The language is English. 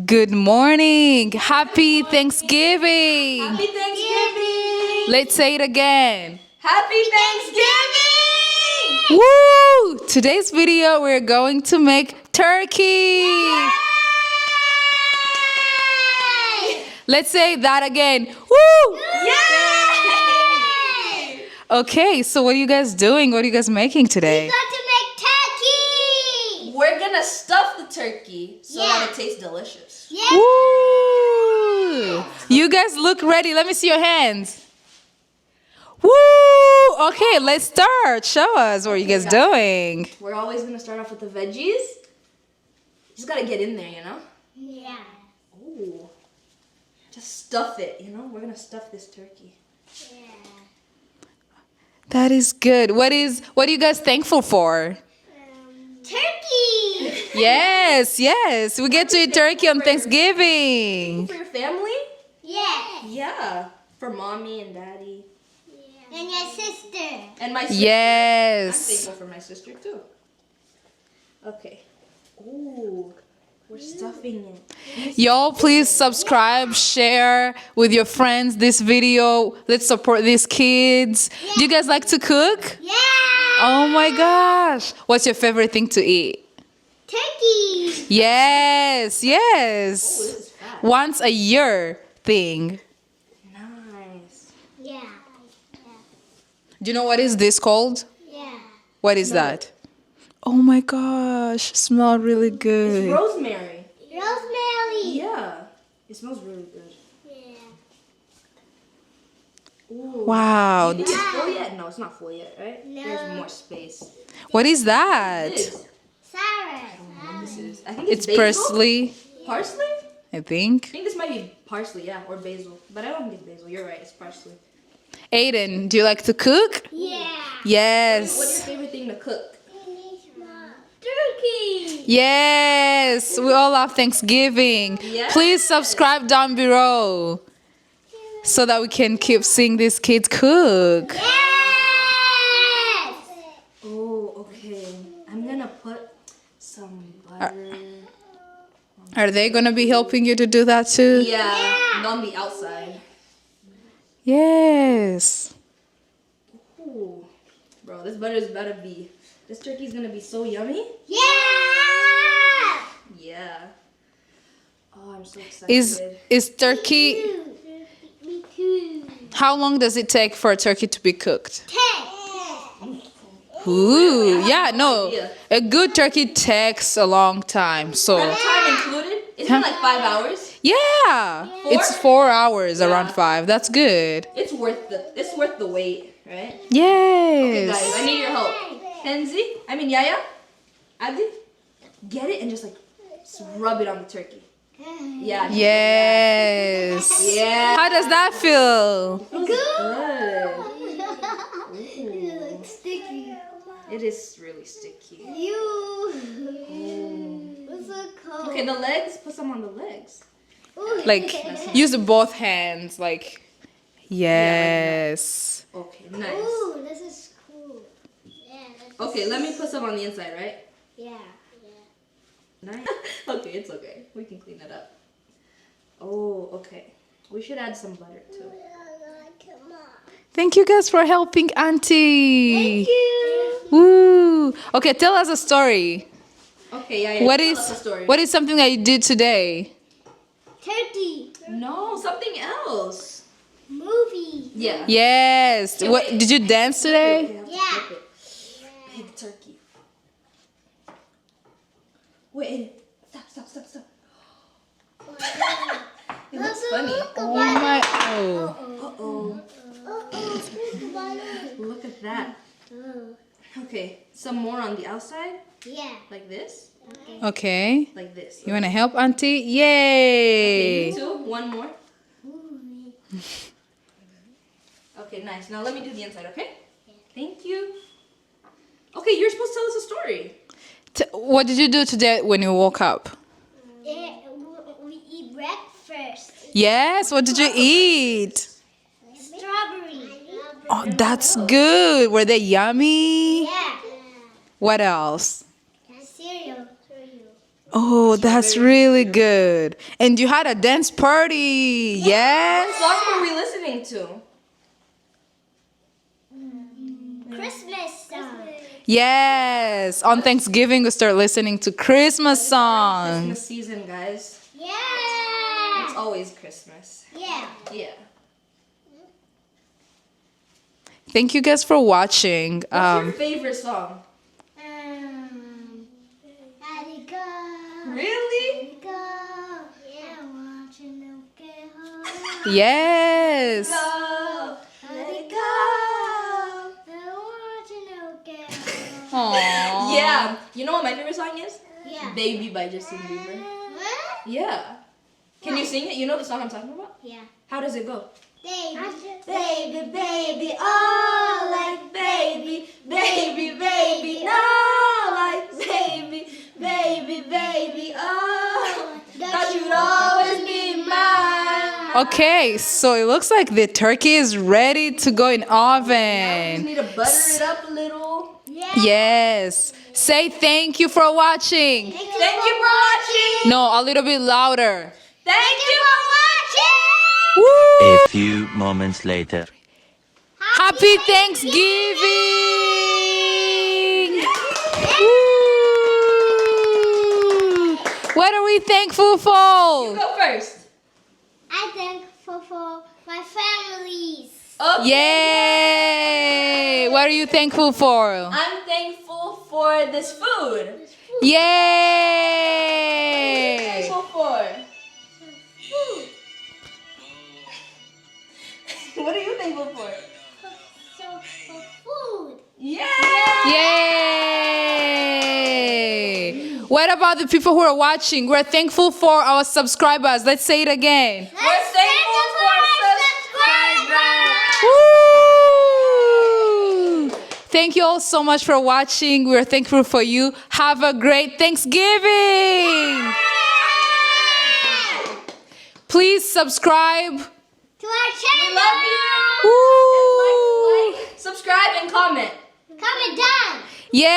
Good morning. Happy Thanksgiving. Happy Thanksgiving! Let's say it again. Happy Thanksgiving! Woo! Today's video, we're going to make turkey. Yay! Let's say that again. Woo! Yay! Okay, so what are you guys doing? What are you guys making today? We got to make turkey! We're gonna stuff the turkey so Yeah. that it tastes delicious. Yeah. Woo! You guys look ready. Let me see your hands. Woo! Okay, let's start. Show us what are you guys doing. We're always gonna start off with the veggies. Just gotta get in there, you know? Yeah. Ooh. Just stuff it, you know? We're gonna stuff this turkey. Yeah. That is good. What are you guys thankful for? Turkey! Yes. We get to eat turkey on Thanksgiving. For your family? Yeah. Yeah. For mommy and daddy. And your sister. And my sister. I'm Yes. thankful for my sister too. Okay. Ooh. We're stuffing it. Y'all, please subscribe, share with your friends this video. Let's support these kids. Do you guys like to cook? Yeah. Oh my gosh. What's your favorite thing to eat? Turkey. Yes. Ooh, this is fast. Once a year thing. Nice. Yeah. Do you know what is this called? Yeah. What is that? Oh my gosh. Smell really It's good. rosemary. Rosemary. Yeah. It smells really good. Yeah. Ooh. Wow. Do you think it's full yet? No, it's not full yet, right? No. There's more space. What is that? This is. Sarah. This is. I think It's basil? parsley, Parsley? I I think. think this might be parsley, yeah, or basil. But I don't think it's basil. You're right, it's parsley. Aiden, do you like to cook? Yeah. What's Yes. your favorite thing to cook? Turkey. Yes. We all love Thanksgiving. Yes. Please subscribe down below so that we can keep seeing these kids cook. Yes. Oh, okay. I'm gonna put some butter. Are they going to be helping you to do that too? Yeah, on the outside. Yes. Ooh. Bro, this butter is about to be. This turkey's gonna be so yummy. Yeah. Yeah. Oh, I'm so excited. Is turkey, Me too. how long does it take for a turkey to be cooked? 10. Ooh, yeah, no. idea. A good turkey takes a long time. So, Prep time included? Isn't it like 5 hours? yeah. 4? It's 4 hours, Yeah. around 5. That's good. It's worth the wait, right? Yes. Okay, guys, I need your help. Kenzie, Yaya, Auntie, get it and just rub it on the turkey. Yeah. Yes. Yeah. How does that feel? Feels good. Ooh. Sticky. It is really sticky. You. What's so cold? Okay, the legs. Put some on the legs. Like, use both hands. Like, yes. Okay, nice. Ooh, this is cool. Yeah. Okay, let me put some on the inside, right? Yeah. Nice. Okay, it's okay. We can clean it up. Oh, okay. We should add some butter too. Come on. Thank you guys for helping Auntie. Thank you. Woo. Okay, tell us a story. Okay, yeah. What tell is us a story. what is something that you did today? Turkey. No, something else. Movie. Yeah. Yes. Okay, What wait. did you dance today? Yeah. Flip it. Big turkey. Wait. Stop. It looks funny. Oh my. Oh. Uh-oh. Look at that. Okay, some more on the outside, Yeah. like this, Okay. like this. You wanna help Auntie? Okay, Yay. you too. One more. Okay, nice. Now let me do the inside, okay? Thank you. Okay, you're supposed to tell us a story. What did you do today when you woke up? We eat breakfast. Yes. What did you eat? Strawberry. Oh, that's good. Were they yummy? Yeah. What else? Cereal. Oh, that's really good. And you had a dance party. What Yes. song were we listening to? Christmas song. Yes. On Thanksgiving, we start listening to Christmas songs. Christmas season, guys. Yeah. It's always Christmas. Yeah. Yeah. Thank you guys for watching. What's your favorite song? Let it go. Really? Let it go. Yeah. I want you to get home. Yes. Go. Let it go. I want you to get home. Aww. Yeah. You know what my favorite song is? Yeah. Baby by Justin Bieber. What? Yeah. Can you sing it? You know the song I'm talking about? Yeah. How does it go? Baby. Baby, baby, oh, like baby, baby, baby, no, like baby, baby, baby, oh, that you'd always be mine. Okay, so it looks like the turkey is ready to go in We oven. need to butter it up a little. Yeah. Yes. Say thank you for watching. Thank you for watching. No, a little bit louder. Thank you for watching. Woo! A few moments later. Happy Thanksgiving! Woo! What are we thankful for? Go first. I'm thankful for my families. Okay. Yay! What are you thankful for? I'm thankful for this food. Yay! Thankful for. What are you thankful for? For food. Yeah. Yay! What about the people who are watching? We're thankful for our subscribers. Let's say it again. We're thankful for subscribers. Woo! Thank you all so much for watching. We're thankful for you. Have a great Thanksgiving. Please subscribe. To our channel. We love you. Woo! Like, subscribe, and comment. Comment down. Yay!